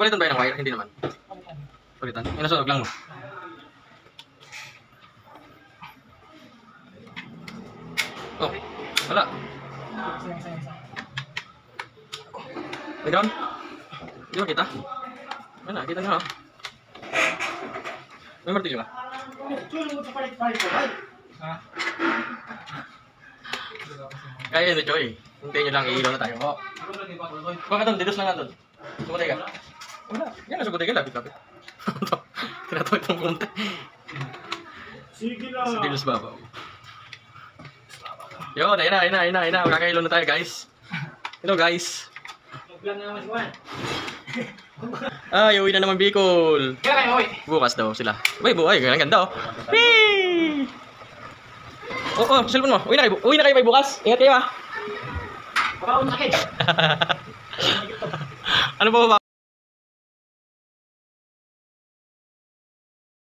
Papalitan ba yun ng wire? Hindi naman. Palitan. Yung nasunog lang mo. Oh, wala. Background? Hindi ba kita? Ano, kita nyo ha? May martilyo ka? Kaya yun, Choy. Hintayin nyo lang, iilaw na tayo. Oh. Baka doon, didos lang nga doon. Sumutay ka. Wala. Yan na, sumutay ka. Lapit-lapit. Tinatawag itong punta. Sige lang. Sa dilos babaw. Yun, ayun na. Magkakailaw na tayo, guys. Hello, guys. Ay, uwi na naman Bicol. Kaya kayo, uwi. Bukas daw sila. Uy, ang ganda oh. Whee! Oh, cellphone mo. Uwi na kayo by bukas. Ingat kayo ah. Baka unakin. Ano ba?